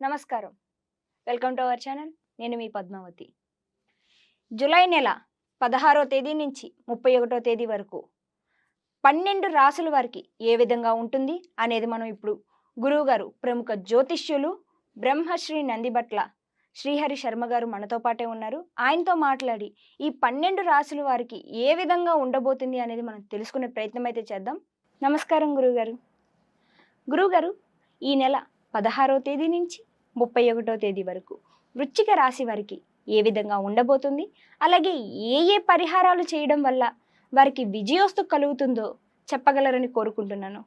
నమస్కారం. Welcome to our channel. నేను మీ Padmavati. July నెల 16వ తేదీ నుంచి 31వ తేదీ వరకు 12 రాసుల వారికి ఏ విధంగా ఉంటుంది అనేది మనం ఇప్పుడు గురువుగారు ప్రముఖ జ్యోతిష్యులు బ్రహ్మశ్రీ నందిబట్ల శ్రీహరి శర్మ గారు మనతో పాటే ఉన్నారు. ఆయనతో మాట్లాడి ఈ 12 రాసుల వారికి ఏ విధంగా ఉండబోతుంది అనేది మనం తెలుసుకునే ప్రయత్నం అయితే చేద్దాం. నమస్కారం గురువుగారు. గురువుగారు, ఈ నెల 16వ తేదీ నుంచి 31వ తేదీ వరకు వృశ్చిక రాశి వారికి ఏ విధంగా ఉండబోతుంది, అలాగే ఏ ఏ పరిహారాలు చేయడం వల్ల వారికి విజయోస్తు కలుగుతుందో చెప్పగలరని కోరుకుంటున్నాను.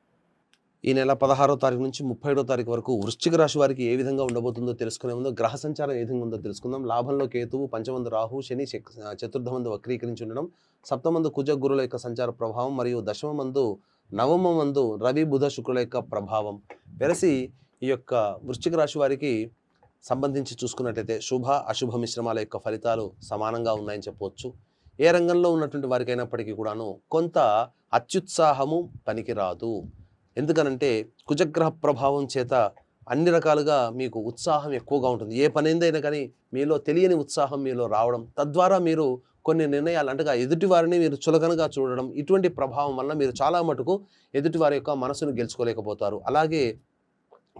ఈ నెల 16వ తారీఖు నుంచి 31వ తారీఖు వరకు వృశ్చిక రాశి వారికి ఏ విధంగా ఉండబోతుందో తెలుసుకునే ముందు గ్రహ సంచారం ఏ విధంగా ఉందో తెలుసుకుందాం. లాభంలో కేతువు, పంచమందు రాహు, శని చతుర్థమందు వక్రీకరించి ఉండడం, సప్తమందు కుజ గురుల యొక్క సంచార ప్రభావం మరియు దశమందు నవమందు రవి బుధ శుక్రుల యొక్క ప్రభావం వెరసి ఈ యొక్క వృశ్చిక రాశి వారికి సంబంధించి చూసుకున్నట్లయితే శుభ అశుభ మిశ్రమాల యొక్క ఫలితాలు సమానంగా ఉన్నాయని చెప్పవచ్చు. ఏ రంగంలో ఉన్నటువంటి వారికి అయినప్పటికీ కూడాను కొంత అత్యుత్సాహము పనికిరాదు. ఎందుకనంటే కుజగ్రహ ప్రభావం చేత అన్ని రకాలుగా మీకు ఉత్సాహం ఎక్కువగా ఉంటుంది. ఏ పనిందైనా కానీ మీలో తెలియని ఉత్సాహం మీలో రావడం, తద్వారా మీరు కొన్ని నిర్ణయాలు అంటే ఎదుటివారిని మీరు చులకనగా చూడడం, ఇటువంటి ప్రభావం వల్ల మీరు చాలా మటుకు ఎదుటివారి యొక్క మనసును గెలుచుకోలేకపోతారు. అలాగే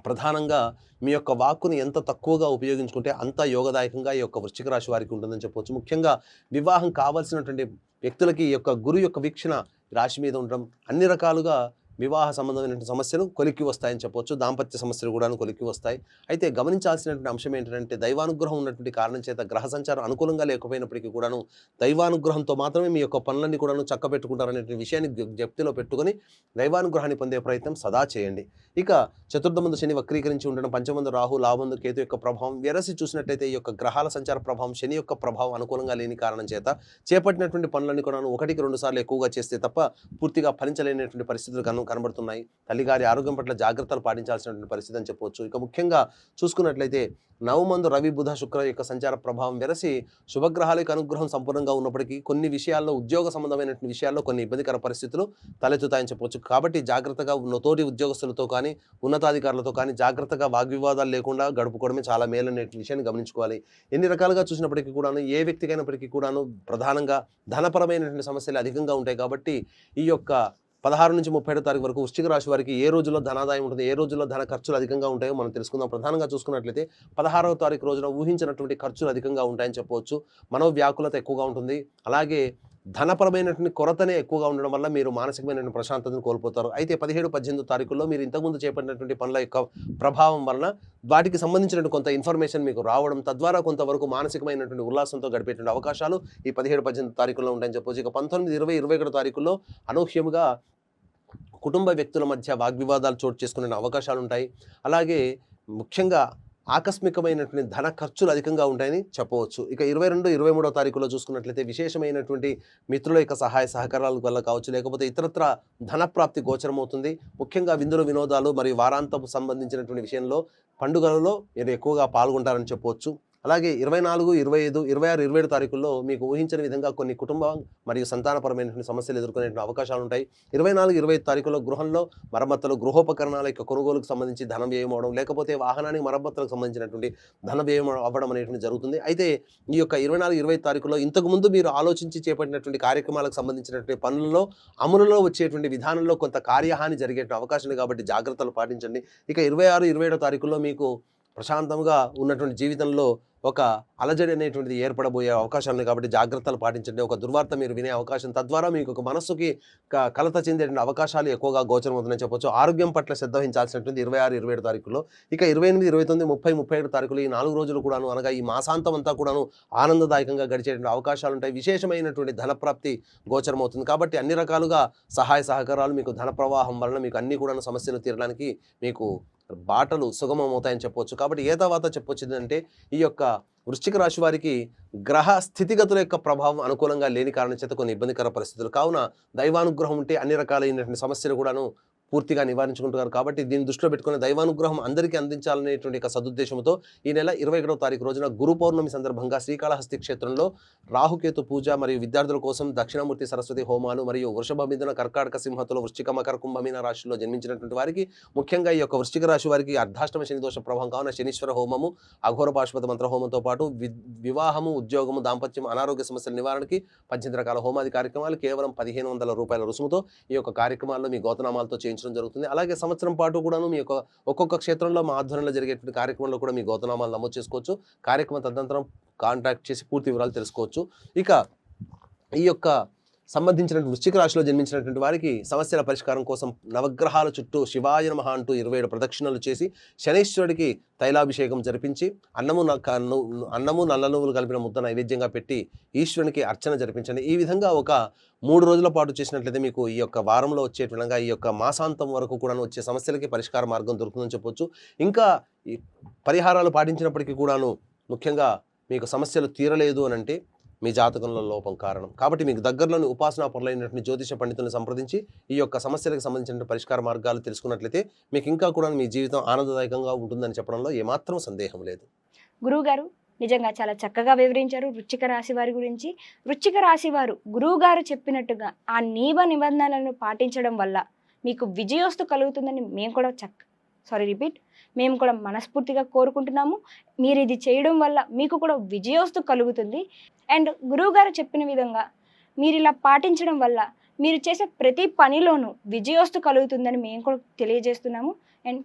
ప్రధానంగా మీ యొక్క వాక్కుని ఎంత తక్కువగా ఉపయోగించుకుంటే అంత యోగదాయకంగా ఈ యొక్క వృశ్చిక రాశి వారికి ఉంటుందని చెప్పవచ్చు. ముఖ్యంగా వివాహం కావాల్సినటువంటి వ్యక్తులకి ఈ యొక్క గురు యొక్క వీక్షణ రాశి మీద ఉండడం అన్ని రకాలుగా వివాహ సంబంధమైన సమస్యలు కొలిక్కి వస్తాయని చెప్పవచ్చు. దాంపత్య సమస్యలు కూడా కొలిక్కి వస్తాయి. అయితే గమనించాల్సినటువంటి అంశం ఏంటంటే దైవానుగ్రహం ఉన్నటువంటి కారణం చేత గ్రహ సంచారం అనుకూలంగా లేకపోయినప్పటికీ కూడాను దైవానుగ్రహంతో మాత్రమే మీ యొక్క పనులన్నీ కూడాను చక్కబెట్టుకుంటారనే విషయాన్ని జప్తిలో పెట్టుకొని దైవానుగ్రహాన్ని పొందే ప్రయత్నం సదా చేయండి. ఇక చతుర్థమందు శని వక్రీకరించి ఉండడం, పంచమందు రాహు, లాభమందు కేతు యొక్క ప్రభావం వెరసి చూసినట్టయితే ఈ యొక్క గ్రహాల సంచార ప్రభావం శని యొక్క ప్రభావం అనుకూలంగా లేని కారణం చేత చేపట్టినటువంటి పనులన్నీ కూడా 1-2 సార్లు ఎక్కువగా చేస్తే తప్ప పూర్తిగా ఫలించలేనటువంటి పరిస్థితులు కనబడుతున్నాయి. తల్లిగారి ఆరోగ్యం పట్ల జాగ్రత్తలు పాటించాల్సినటువంటి పరిస్థితి అని చెప్పవచ్చు. ఇక ముఖ్యంగా చూసుకున్నట్లయితే నవమందు రవి బుధ శుక్ర యొక్క సంచార ప్రభావం వెరసి శుభగ్రహాల యొక్క అనుగ్రహం సంపూర్ణంగా ఉన్నప్పటికీ కొన్ని విషయాల్లో ఉద్యోగ సంబంధమైనటువంటి విషయాల్లో కొన్ని ఇబ్బందికర పరిస్థితులు తలెత్తుతాయని చెప్పవచ్చు. కాబట్టి జాగ్రత్తగా తోటి ఉద్యోగస్తులతో కానీ ఉన్నతాధికారులతో కానీ జాగ్రత్తగా వాగ్వివాదాలు లేకుండా గడుపుకోవడమే చాలా మేలనే విషయాన్ని గమనించుకోవాలి. ఎన్ని రకాలుగా చూసినప్పటికీ కూడాను ఏ వ్యక్తికైనప్పటికీ కూడాను ప్రధానంగా ధనపరమైనటువంటి సమస్యలు అధికంగా ఉంటాయి. కాబట్టి ఈ యొక్క 16 నుంచి 31 తారీఖు వరకు వృశ్చిక రాశి వారికి ఏ రోజుల్లో ధనాదాయం ఉంటుంది, ఏ రోజుల్లో ధన ఖర్చులు అధికంగా ఉంటాయో మనం తెలుసుకుందాం. ప్రధానంగా చూసుకున్నట్లయితే 16వ తారీఖు రోజున ఊహించినటువంటి ఖర్చులు అధికంగా ఉంటాయని చెప్పవచ్చు. మనోవ్యాకులత ఎక్కువగా ఉంటుంది. అలాగే ధనపరమైనటువంటి కొరతనే ఎక్కువగా ఉండడం వల్ల మీరు మానసికమైనటువంటి ప్రశాంతతను కోల్పోతారు. అయితే 17-18 తారీఖుల్లో మీరు ఇంతకుముందు చేపట్టినటువంటి పనుల యొక్క ప్రభావం వలన వాటికి సంబంధించినటువంటి కొంత ఇన్ఫర్మేషన్ మీకు రావడం, తద్వారా కొంతవరకు మానసికమైనటువంటి ఉల్లాసంతో గడిపేటువంటి అవకాశాలు ఈ 17-18 తారీఖుల్లో ఉంటాయని చెప్పవచ్చు. ఇక 19, 20, 21 తారీఖుల్లో అనూహ్యముగా కుటుంబ వ్యక్తుల మధ్య వాగ్వివాదాలు చోటు చేసుకునే అవకాశాలు ఉంటాయి. అలాగే ముఖ్యంగా ఆకస్మికమైనటువంటి ధన ఖర్చులు అధికంగా ఉంటాయని చెప్పవచ్చు. ఇక 22, 23 తారీఖులో చూసుకున్నట్లయితే విశేషమైనటువంటి మిత్రుల యొక్క సహాయ సహకారాల వల్ల కావచ్చు, లేకపోతే ఇతరత్ర ధనప్రాప్తి గోచరమవుతుంది. ముఖ్యంగా విందులు వినోదాలు మరియు వారాంతపు సంబంధించినటువంటి విషయంలో పండుగలలో మీరు ఎక్కువగా పాల్గొంటారని చెప్పవచ్చు. అలాగే 24, 25, 26, 27 తారీఖుల్లో మీకు ఊహించని విధంగా కొన్ని కుటుంబ మరియు సంతానపరమైనటువంటి సమస్యలు ఎదుర్కొనే అవకాశాలు ఉంటాయి. 24, 25 తారీఖుల్లో గృహంలో మరమ్మతులు, గృహోపకరణాల యొక్క కొనుగోలుకు సంబంధించి ధనం వ్యయం అవడం, లేకపోతే వాహనానికి మరమ్మతులకు సంబంధించినటువంటి ధన వ్యయం అవ్వడం అనేటువంటి జరుగుతుంది. అయితే ఈ యొక్క 24, 25 తారీఖుల్లో ఇంతకుముందు మీరు ఆలోచించి చేపట్టినటువంటి కార్యక్రమాలకు సంబంధించినటువంటి పనులలో అమలులో వచ్చేటువంటి విధానంలో కొంత కార్యహాని జరిగే అవకాశం ఉంది. కాబట్టి జాగ్రత్తలు పాటించండి. ఇక 26, 27 తారీఖుల్లో మీకు ప్రశాంతంగా ఉన్నటువంటి జీవితంలో ఒక అలజడి అనేటువంటిది ఏర్పడబోయే అవకాశాలు ఉన్నాయి. కాబట్టి జాగ్రత్తలు పాటించండి. ఒక దుర్వార్త మీరు వినే అవకాశం, తద్వారా మీకు ఒక మనస్సుకి కలత చెందేటువంటి అవకాశాలు ఎక్కువగా గోచరమవుతుందని చెప్పొచ్చు. ఆరోగ్యం పట్ల శ్రద్ధ వహించాల్సినటువంటి 26, 27 తారీఖుల్లో. ఇక 28, 29, 30, 31 తారీఖులు ఈ 4 రోజులు కూడాను అనగా ఈ మాసాంతం అంతా కూడాను ఆనందదాయకంగా గడిచేటువంటి అవకాశాలు ఉంటాయి. విశేషమైనటువంటి ధనప్రాప్తి గోచరమవుతుంది. కాబట్టి అన్ని రకాలుగా సహాయ సహకారాలు మీకు ధన ప్రవాహం వలన మీకు అన్ని కూడాను సమస్యలు తీరడానికి మీకు బాటలు సుగమమవుతాయని చెప్పవచ్చు. కాబట్టి ఏ తర్వాత చెప్పొచ్చింది అంటే ఈ యొక్క వృశ్చిక రాశి వారికి గ్రహ స్థితిగతుల యొక్క ప్రభావం అనుకూలంగా లేని కారణం చేత కొన్ని ఇబ్బందికర పరిస్థితులు. కావున దైవానుగ్రహం ఉంటే అన్ని రకాలైనటువంటి సమస్యలు కూడాను పూర్తిగా నివారించుకుంటున్నారు. కాబట్టి దీన్ని దృష్టిలో పెట్టుకుని దైవానుగ్రహం అందరికీ అందించాలనేటువంటి ఒక సదుద్దేశంతో ఈ నెల 21వ తారీఖు రోజున గురు పౌర్ణమి సందర్భంగా శ్రీకాళహస్తి క్షేత్రంలో రాహుకేతు పూజ మరియు విద్యార్థుల కోసం దక్షిణామూర్తి సరస్వతి హోమాలు మరియు వృషభ మిథున కర్కాటక సింహతులు వృశ్చిక మకర కుంభమీన రాశిలో జన్మించినటువంటి వారికి ముఖ్యంగా ఈ యొక్క వృశ్చిక రాశి వారికి అర్ధాష్టమ శని దోష ప్రభావం కావున శనీశ్వర హోమము అఘోర పాశుపత మంత్ర హోమంతో పాటు వివాహము ఉద్యోగము దాంపత్యం అనారోగ్య సమస్యల నివారణకి 18 రకాల హోమాది కార్యక్రమాలు కేవలం 1500 రూపాయల రుసుముతో ఈ యొక్క కార్యక్రమాల్లో మీ గోతనామాలతో చేయించడం జరుగుతుంది. అలాగే సంవత్సరం పాటు కూడాను మీ యొక్క ఒక్కొక్క క్షేత్రంలో మా ఆధ్వర్యంలో జరిగేటువంటి కార్యక్రమంలో కూడా మీ గోతనామాలు నమోదు చేసుకోవచ్చు. కార్యక్రమం తదనంతరం కాంటాక్ట్ చేసి పూర్తి వివరాలు తెలుసుకోవచ్చు. ఇక ఈ యొక్క సంబంధించినటువంటి వృశ్చిక రాశిలో జన్మించినటువంటి వారికి సమస్యల పరిష్కారం కోసం నవగ్రహాల చుట్టూ శివాయ నమః అంటూ 27 ప్రదక్షిణలు చేసి శనీశ్వరుడికి తైలాభిషేకం జరిపించి అన్నము నల్ల నువ్వులు కలిపిన ముద్ద నైవేద్యంగా పెట్టి ఈశ్వరునికి అర్చన జరిపించండి. ఈ విధంగా ఒక 3 రోజుల పాటు చేసినట్లయితే మీకు ఈ యొక్క వారంలో వచ్చే విధంగా ఈ యొక్క మాసాంతం వరకు కూడా వచ్చే సమస్యలకి పరిష్కార మార్గం దొరుకుతుందని చెప్పొచ్చు. ఇంకా ఈ పరిహారాలు పాటించినప్పటికీ కూడాను ముఖ్యంగా మీకు సమస్యలు తీరలేదు అని అంటే మీ జాతకంలో లోపం కారణం. కాబట్టి మీకు దగ్గరలోని ఉపాసనా పరులైనటువంటి జ్యోతిష పండితులను సంప్రదించి ఈ యొక్క సమస్యలకు సంబంధించిన పరిష్కార మార్గాలు తెలుసుకున్నట్లయితే మీకు ఇంకా కూడా మీ జీవితం ఆనందదాయకంగా ఉంటుందని చెప్పడంలో ఏమాత్రం సందేహం లేదు. గురువుగారు నిజంగా చాలా చక్కగా వివరించారు వృశ్చిక రాశి వారి గురించి. వృశ్చిక రాశి వారు గురువుగారు చెప్పినట్టుగా ఆ నియమ నిబంధనలను పాటించడం వల్ల మీకు విజయోస్తు కలుగుతుందని మేము కూడా మనస్ఫూర్తిగా కోరుకుంటున్నాము. మీరు ఇది చేయడం వల్ల మీకు కూడా విజయోస్తు కలుగుతుంది. అండ్ గురువుగారు చెప్పిన విధంగా మీరు ఇలా పాటించడం వల్ల మీరు చేసే ప్రతి పనిలోనూ విజయోస్తు కలుగుతుందని మేము కూడా తెలియజేస్తున్నాము. అండ్